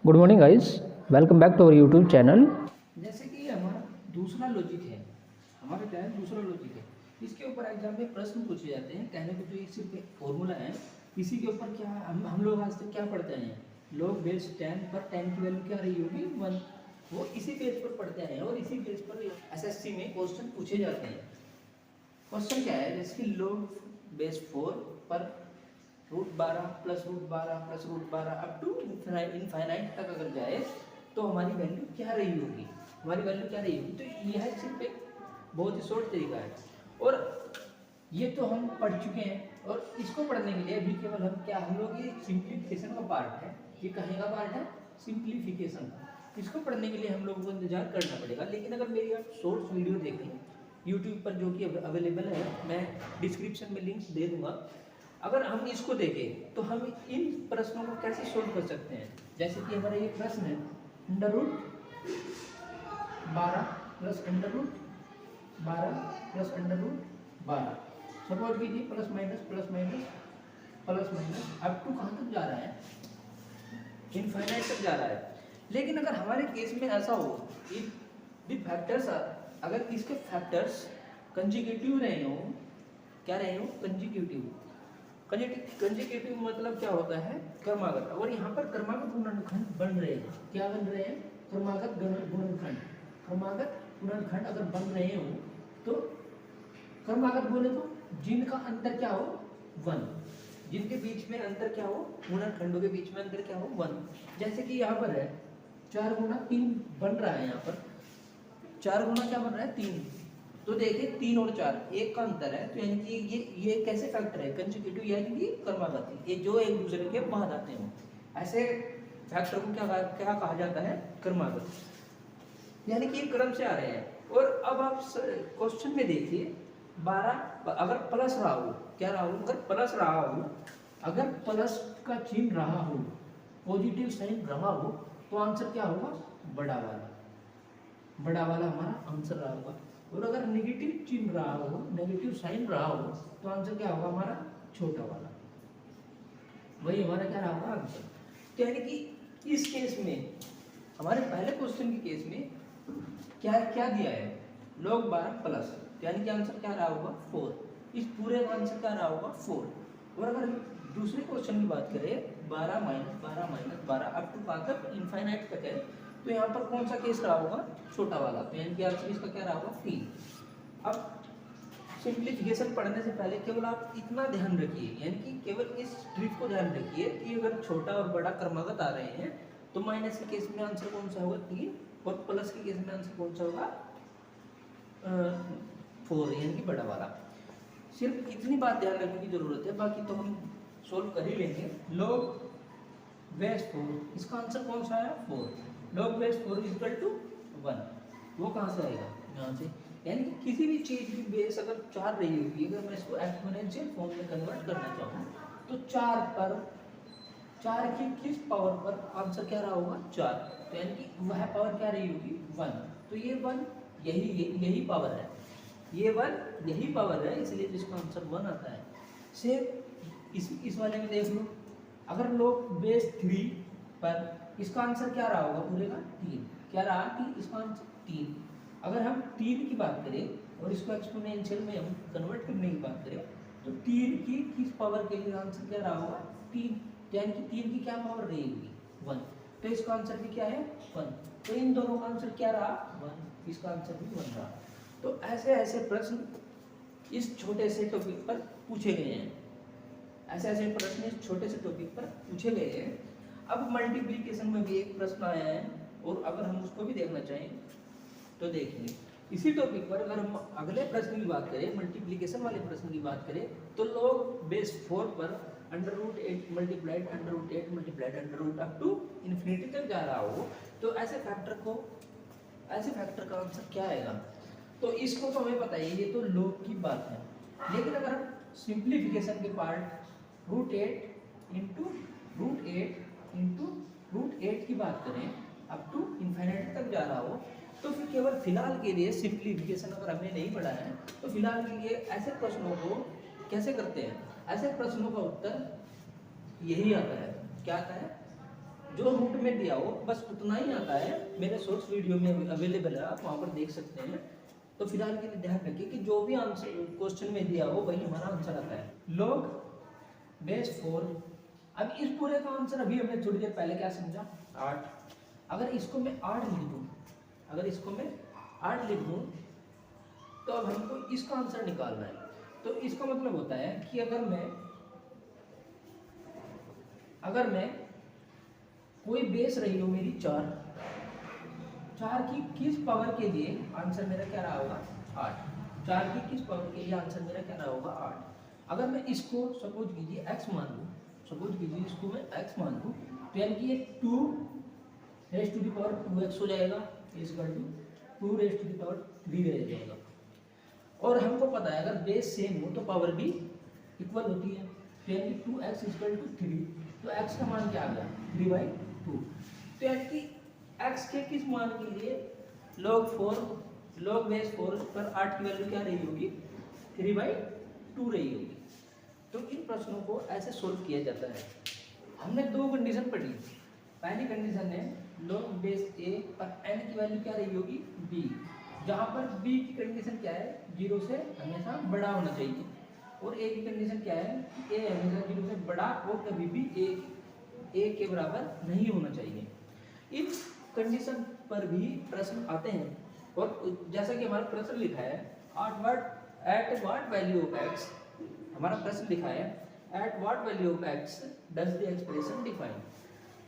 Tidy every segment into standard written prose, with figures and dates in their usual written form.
Good morning guys, welcome back to our YouTube channel. जैसे कि हमारा दूसरा लॉजिक है, हमारा क्या है दूसरा लॉजिक है। इसके ऊपर एग्जाम में प्रश्न पूछे जाते हैं। कहने को तो ये सिर्फ एक फॉर्मूला है। इसी के ऊपर क्या हम लोग आज तक क्या पढ़ते हैं, लोग बेस 10 पर 10 की वैल्यू क्या रही होगी 1। वो इसी पेज पर पढ़ते हैं और इसी पेज पर एसएससी में क्वेश्चन पूछे जाते हैं। क्वेश्चन क्या है, जैसे कि लोग बेस 4 पर √12 plus √12 plus √12 up to infinite तक अगर जाए तो हमारी वैल्यू क्या रही होगी, हमारी वैल्यू क्या रही होगी। तो यह सिर्फ एक बहुत ही शॉर्ट तरीका है और ये तो हम पढ़ चुके हैं। और इसको पढ़ने के लिए अभी केवल हम क्या, हम लोग ये सिंप्लीफिकेशन का पार्ट है। ये कहीं का पार्ट है, सिंप्लीफिकेशन का। इसको पढ़ने के लिए हम लोगों को इंतजार करना पड़ेगा। लेकिन अगर मेरी आप शॉर्ट्स वीडियो देखें यूट्यूब पर जो कि अवेलेबल है, मैं डिस्क्रिप्शन में लिंक्स दे दूंगा। अगर हम इसको देखें तो हम इन प्रश्नों को कैसे सोल्व कर सकते हैं। जैसे कि हमारा ये प्रश्न है √12 प्लस √12 प्लस √12। सपोज कीजिए plus minus plus minus plus minus up to कहाँ तक जा रहा है, इनफाइनाइट तक जा रहा है। लेकिन अगर हमारे केस में ऐसा हो कि द फैक्टर्स अगर इसके फैक्टर्स कंजिक्यूटिव रहे हो, क्या रहे हो, कंजिक्यूटिव। कंजिक्यूटिव मतलब क्या होता है, क्रमागत। और यहाँ पर क्रमागत गुणनखंड बन रहे हैं, क्या बन रहे हैं, क्रमागत गुणनखंड। क्रमागत गुणनखंड अगर बन रहे हो तो क्रमागत बोले तो जिनका अंतर क्या हो 1, जिनके बीच में अंतर क्या हो, गुणनखंडों के बीच में अंतर क्या हो 1। जैसे कि यहाँ पर है 4 गुना 3 बन रहा है, यहाँ पर 4 गुना क्या बन रहा है 3। तो देखिए 3 और 4 1 का अंतर है। तो यानी कि ये कैसे फैक्टर है, कंसेक्यूटिव यानी कि क्रमागत, ये जो एक दूसरे के बाद आते हैं। ऐसे फैक्टर को क्या कहा जाता है, क्रमागत, यानी कि ये क्रम से आ रहे हैं। और अब आप क्वेश्चन में देखिए 12 अगर प्लस रहा हो, क्या रहा हो, अगर प्लस रहा हो, अगर प्लस का चिन्ह रहा हो, पॉजिटिव साइन रहा हो, तो आंसर क्या होगा, बड़ा वाला। बड़ा वाला हमारा आंसर रहा होगा। और अगर नेगेटिव चिन्ह रहा हो, नेगेटिव साइन रहा हो, तो आंसर क्या होगा हमारा, छोटा वाला। वही हमारा क्या रहा होगा आंसर। तो यानी कि इस केस में, हमारे पहले क्वेश्चन के केस में क्या क्या दिया है, log 12 प्लस, यानी कि आंसर क्या रहा होगा 4। इस पूरे का आंसर क्या रहा होगा 4। और अगर दूसरे क्वेश्चन की बात करें 12 माइनस 12 अप टू कहाँ तक, इनफाइनाइट तक है, तो यहाँ पर कौन सा केस रहा होगा, छोटा वाला। तो यानी कि आंसर इसका क्या रहा होगा 3। अब सिंप्लीफिकेशन पढ़ने से पहले केवल आप इतना ध्यान रखिए, यानी कि केवल इस ट्रिक को ध्यान रखिए कि अगर छोटा और बड़ा क्रमागत आ रहे हैं तो माइनस के केस में आंसर कौन सा होगा 3, और प्लस के केस में आंसर कौन सा होगा 4, यानी कि बड़ा वाला। सिर्फ इतनी बात ध्यान रखने की जरूरत है, बाकी तो हम सोल्व कर ही लेंगे। log बेस 4, इसका आंसर कौन सा है 4। log बेस 4 इक्वल टू 1, वो कहाँ से आएगा, यहाँ से। यानी कि किसी भी चीज की बेस अगर 4 रही होगी, अगर मैं इसको एक्सपोनेंशियल फॉर्म में कन्वर्ट करना चाहूँ तो 4 पर 4 की किस पावर पर आंसर क्या रहा होगा 4। तो यानी कि वह पावर क्या रही होगी 1। तो ये 1 यही पावर है, ये 1 यही पावर है, इसलिए जिसका आंसर 1 आता है। सेम इस वाले में देख लो, अगर लोग बेस 3 पर इसका आंसर क्या रहा होगा पूरे का 3, क्या रहा कि इसका आंसर 3। अगर हम 3 की बात करें और इसको एक्सपोनेंशियल में हम कन्वर्ट करने की बात करें तो 3 की किस पावर के लिए आंसर क्या रहा होगा 3, यानी कि 3 की क्या पावर रहेगी 1। तो इसका आंसर भी क्या है 1। तो इन दोनों का आंसर क्या रहा 1, इसका आंसर भी 1 रहा। तो ऐसे ऐसे प्रश्न इस छोटे से टॉपिक पर पूछे गए हैं, ऐसे ऐसे प्रश्न इस छोटे से टॉपिक पर पूछे गए हैं। अब मल्टीप्लिकेशन में भी एक प्रश्न आया है, और अगर हम उसको भी देखना चाहें तो देखिए इसी टॉपिक पर अगर हम अगले प्रश्न की बात करें, मल्टीप्लिकेशन वाले प्रश्न की बात करें, तो log बेस 4 पर √8 multiplied √8 multiplied √ up to infinity तक जा रहा हो, तो ऐसे फैक्टर का आंसर क्या आएगा। तो इसको तो हमें पता है, ये तो log की बात है। लेकिन अगर हम सिंप्लीफिकेशन के पार्ट √8 इंटू √8 की बात करें अप टू इन्फिनिटी तक जा रहा हो, तो फिर केवल फिलहाल के लिए सिंप्लीफिकेशन अगर हमने नहीं पढ़ा है तो फिलहाल के लिए ऐसे प्रश्नों को कैसे करते हैं, ऐसे प्रश्नों का उत्तर यही आता है, क्या आता है जो रूट में दिया हो बस उतना ही आता है। मेरे शॉर्ट्स वीडियो में अवेलेबल है, आप वहाँ पर देख सकते हैं। तो फिलहाल के लिए ध्यान रखिए कि जो भी आंसर क्वेश्चन में दिया हो वही हमारा आंसर आता है। log base 4। अब इस पूरे का आंसर अभी हमने थोड़ी देर पहले क्या समझा, 8। अगर इसको मैं 8 लिख दूँ, अगर इसको मैं 8 लिख दूँ, तो अब हमको इसका आंसर निकालना है। तो इसका मतलब होता है कि अगर मैं कोई बेस रही हो मेरी 4 की किस पावर के लिए आंसर मेरा क्या रहा होगा, 8। 4 की किस पावर के लिए आंसर मेरा क्या रहा होगा, 8। अगर मैं इसको सपोज कीजिए x मान लूँ, सपोज कीजिए इसको मैं x मान लूँ, तो यानी कि ये 2 raise to the power 2x हो जाएगा, equal to 2 raise to the power 3 रह जाएगा। और हमको पता है अगर बेस सेम हो तो पावर भी इक्वल होती है, तो यानी कि 2x इक्वल टू 3। तो x का मान क्या आ गया, 3/2। तो यानी कि x के किस मान के लिए log बेस 4 पर 8 की वैल्यू क्या रही होगी, 3/2 रही होगी। तो इन प्रश्नों को ऐसे सोल्व किया जाता है। हमने 2 कंडीशन पढ़ी। पहली कंडीशन है log बेस a पर n की वैल्यू क्या रही होगी, b, जहाँ पर b की कंडीशन क्या है, 0 से हमेशा बड़ा होना चाहिए। और a की कंडीशन क्या है, a हमेशा 0 से बड़ा और कभी भी a के बराबर नहीं होना चाहिए। इस कंडीशन पर भी प्रश्न आते हैं। और जैसा कि हमारा प्रश्न लिखा है, at what value of x, हमारा प्रश्न लिखा है at what value of x does the expression define.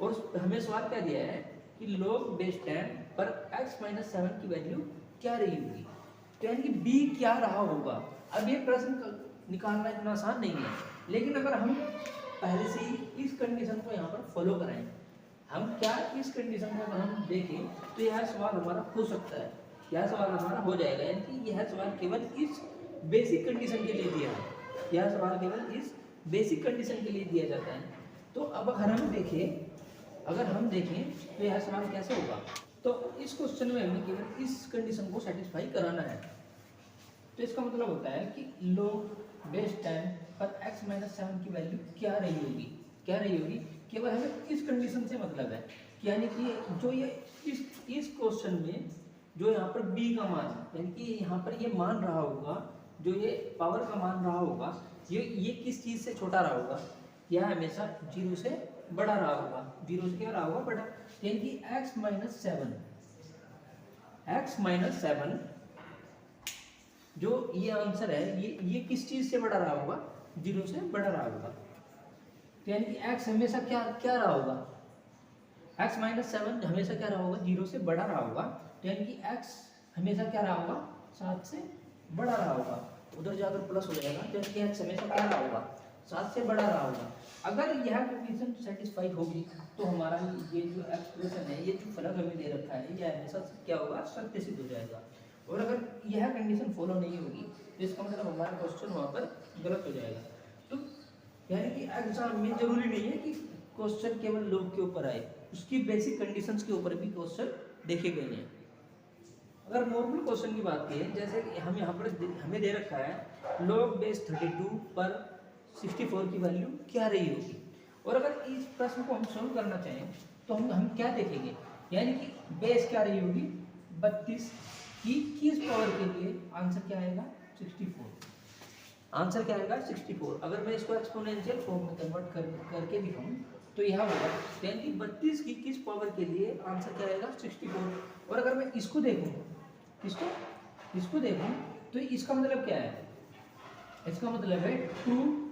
और हमें सवाल क्या दिया है कि log बेस 10 पर x माइनस 7 की वैल्यू क्या रही होगी। तो यानी कि b क्या रहा होगा। अब ये प्रश्न निकालना इतना आसान नहीं है, लेकिन अगर हम पहले से ही इस कंडीशन को यहाँ पर फॉलो कराएं, हम क्या इस कंडीशन को अगर हम देखें तो यह सवाल हमारा हो सकता है, यह सवाल हमारा हो जाएगा। यानी कि यह सवाल केवल इस बेसिक कंडीशन के लिए दिया है, यह सवाल केवल इस बेसिक कंडीशन के लिए दिया जाता है। तो अब अगर हम देखें तो यह सवाल कैसे होगा। तो इस क्वेश्चन में हमें केवल इस कंडीशन को सेटिस्फाई कराना है। तो इसका मतलब होता है कि log बेस 10 पर x माइनस 7 की वैल्यू क्या रही होगी, केवल हमें इस कंडीशन से मतलब है कि यानी कि जो ये इस क्वेश्चन में जो यहाँ पर b का मान, यानी कि यहाँ पर ये मान रहा होगा, जो ये पावर का मान रहा होगा, ये किस चीज़ से छोटा रहा होगा, यह हमेशा 0 से बड़ा रहा होगा, 0 से क्या रहा होगा, बड़ा। यानी कि x माइनस 7 जो ये आंसर है, ये किस चीज से बड़ा रहा होगा, 0 से बड़ा रहा होगा। तो यानी कि x हमेशा क्या रहा होगा, x माइनस 7 हमेशा क्या रहा होगा, 0 से बड़ा रहा होगा। तो यानी कि x हमेशा क्या रहा होगा, 7 से बड़ा रहा होगा। उधर जाकर प्लस हो जाएगा, तो यानी कि x हमेशा क्या रहा होगा, 7 से बड़ा रहा होगा। अगर यह कंडीशन सेटिस्फाई होगी तो हमारा ये जो एक्सप्रेशन है, ये जो फलन हमें दे रखा है, यह हमेशा क्या होगा, सत्य सिद्ध हो जाएगा। और अगर यह कंडीशन फॉलो नहीं होगी तो इसका मतलब हमारा क्वेश्चन वहाँ पर गलत हो जाएगा। तो यानी कि एग्जाम में जरूरी नहीं है कि क्वेश्चन केवल log के ऊपर आए, उसकी बेसिक कंडीशंस के ऊपर भी क्वेश्चन देखे गए हैं। अगर नॉर्मल क्वेश्चन की बात करें, जैसे कि हम यहाँ पर हमें दे रखा है log बेस 32 पर 64 की वैल्यू क्या रही होगी, और अगर इस प्रश्न को हम सोल्व करना चाहें तो हम क्या देखेंगे, यानी कि बेस क्या रही होगी, 32 की किस पावर के लिए आंसर क्या आएगा, 64। आंसर क्या आएगा, 64। अगर मैं इसको एक्सपोनेंशियल फॉर्म में कन्वर्ट करके दिखाऊं तो यह होगा, यानी कि 32 की किस पावर के लिए आंसर क्या आएगा, 64। और अगर मैं इसको देखूं, इसको देखूं तो इसका मतलब क्या है, इसका मतलब है 2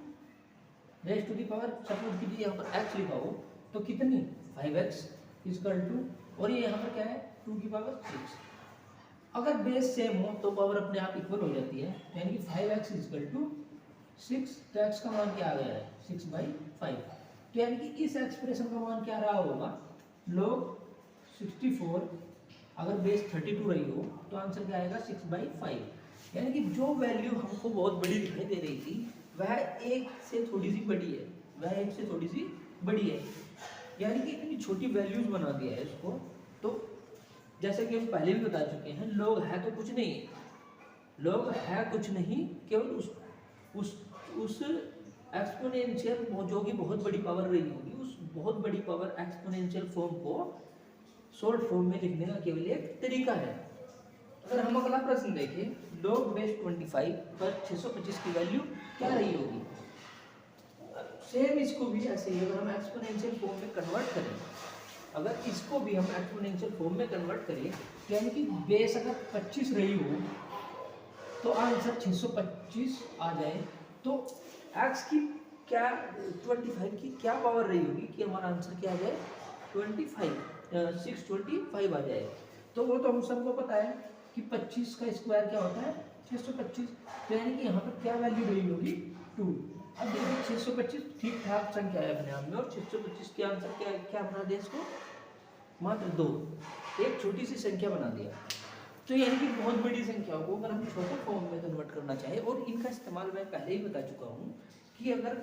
raise to the power, suppose कीजिए यहाँ पर x लिखा हो तो कितनी, 5x इक्वल टू, और ये यहाँ पर क्या है, 2 की पावर 6। अगर बेस सेम हो तो पावर अपने आप इक्वल हो जाती है, यानी कि 5x इक्वल टू 6। तो x का मान क्या आ गया है, 6/5। तो यानी कि इस एक्सप्रेशन का मान क्या रहा होगा, log 64 अगर बेस 32 रही हो तो आंसर क्या आएगा, 6/5। यानी कि जो वैल्यू हमको बहुत बड़ी दिखाई दे रही थी वह 1 से थोड़ी सी बड़ी है, यानी कि इतनी छोटी वैल्यूज बना दिया है इसको। तो जैसे कि हम पहले भी बता चुके हैं, log है तो कुछ नहीं, log है कुछ नहीं, केवल उस एक्सपोनेंशियल जो कि बहुत बड़ी पावर रही होगी, उस बहुत बड़ी पावर एक्सपोनेंशियल फॉर्म को शॉर्ट फॉर्म में लिखने का केवल एक तरीका है। अगर हम अगला प्रश्न देखें, log बेस 25 पर 625 की वैल्यू क्या रही होगी। सेम इसको भी ऐसे ही अगर हम एक्सपोनेंशियल फॉर्म में कन्वर्ट करें, अगर इसको भी हम एक्सपोनेंशियल फॉर्म में कन्वर्ट करें, यानी कि बेस अगर 25 रही हो तो आंसर 625 आ जाए, तो x की क्या 25 की क्या पावर रही होगी कि हमारा आंसर क्या आ जाए 625 आ जाए। तो वो तो हम सबको पता है कि 25 का स्क्वायर क्या होता है 625, तो यानी कि यहाँ पर क्या वैल्यू रही होगी 2। अब देखिए 625 ठीक ठाक संख्या है अपने आप में, और 625 के आंसर क्या क्या बना दिया इसको, मात्र 2, एक छोटी सी संख्या बना दिया। तो यानी कि बहुत बड़ी संख्याओं को अगर हम छोटे फॉर्म में कन्वर्ट करना चाहें, और इनका इस्तेमाल मैं पहले ही बता चुका हूँ कि अगर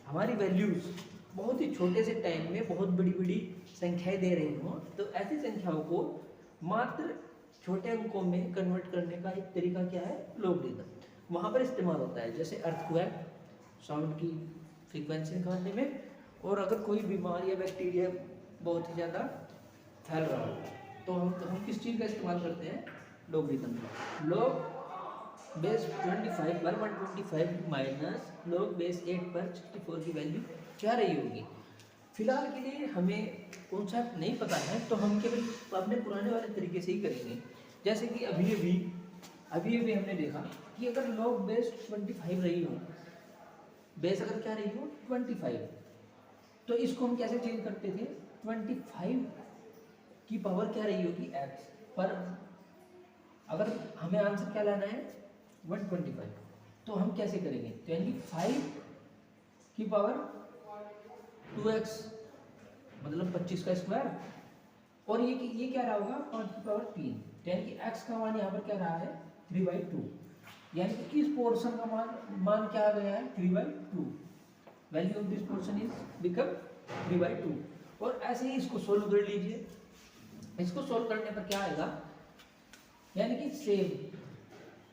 हमारी वैल्यूज़ बहुत ही छोटे से टाइम में बहुत बड़ी बड़ी संख्याएं दे रही हों, तो ऐसी संख्याओं को मात्र छोटे अंकों में कन्वर्ट करने का एक तरीका क्या है, लॉगरिथम। वहाँ पर इस्तेमाल होता है, जैसे अर्थक्वेक साउंड की फ्रीक्वेंसी निकालने में, और अगर कोई बीमारी या बैक्टीरिया बहुत ही ज़्यादा फैल रहा हो तो हम किस चीज़ का इस्तेमाल करते हैं, लॉगरिथम का। log बेस 25 पर 125 माइनस log बेस 8 पर 64 की वैल्यू क्या रही होगी। फिलहाल के लिए हमें कॉन्सेप्ट नहीं पता है, तो हम केवल अपने पुराने वाले तरीके से ही करेंगे। जैसे कि अभी अभी हमने देखा कि अगर log बेस 25 रही हो, बेस अगर क्या रही हो 25, तो इसको हम कैसे चेंज करते थे, 25 की पावर क्या रही होगी x पर, अगर हमें आंसर क्या लाना है 125, तो हम कैसे करेंगे, तो यानी 5 की पावर 2x मतलब 25 का स्क्वायर, और ये क्या रहा होगा 5 की पावर 3, यानी कि x का मान यहाँ पर क्या रहा है 3/2, यानी कि इस पोर्शन का मान क्या आ गया है 3/2, value of this portion is become 3/2। और ऐसे ही इसको सोल्व कर लीजिए, इसको सोल्व करने पर क्या आएगा, यानी कि सेम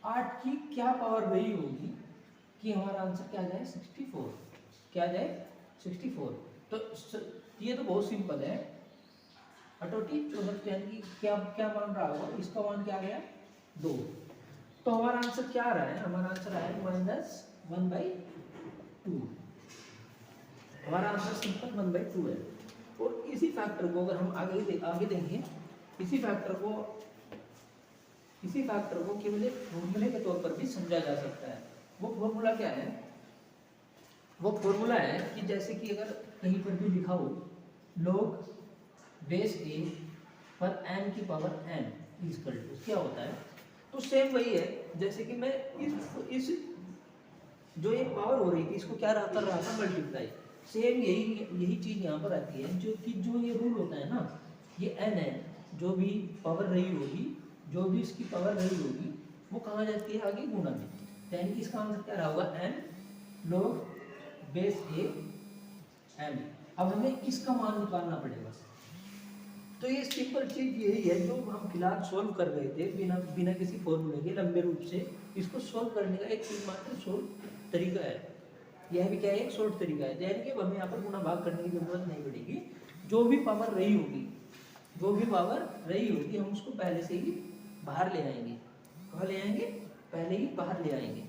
8 की क्या पावर रही होगी कि हमारा आंसर क्या आ जाए 64, क्या आ जाए 64। तो ये तो बहुत सिंपल है, अटोटी 64, यानी कि क्या क्या मान रहा होगा, इसका मान क्या आ गया 2, तो हमारा आंसर क्या आ रहा है, हमारा आंसर आया -1/2, हमारा आंसर सिंपल 1/2 है। और इसी फैक्टर को अगर हम आगे देंगे, इसी फैक्टर को केवल एक फॉर्मूले के तौर पर भी समझा जा सकता है। वो फॉर्मूला क्या है, वो फॉर्मूला है कि जैसे कि अगर कहीं पर भी लिखा हो log बेस a पर n की पावर n इक्वल टू क्या होता है, तो सेम वही है, जैसे कि मैं इस जो एक पावर हो रही थी इसको क्या कर रहा था मल्टीप्लाई, सेम यही चीज़ यहाँ पर आती है, जो ये रूल होता है ना, ये n है, जो भी पावर रही होगी, जो भी इसकी पावर रही होगी वो कहाँ जाती है आगे गुणा में, यानी कि इसका आंसर क्या रहा होगा n log base a m। अब हमें इसका मान निकालना पड़ेगा, तो ये सिंपल चीज़ यही है जो हम फिलहाल सॉल्व कर रहे थे बिना किसी फॉर्मूले के लंबे रूप से। इसको सॉल्व करने का एक मात्र शॉर्ट तरीका है, यह भी क्या है एक शॉर्ट तरीका है, यानी कि अब हमें यहाँ पर गुणा भाग करने की जरूरत नहीं पड़ेगी। जो भी पावर रही होगी हम उसको पहले से ही बाहर ले आएंगे, कहाँ ले आएंगे, पहले ही बाहर ले आएंगे।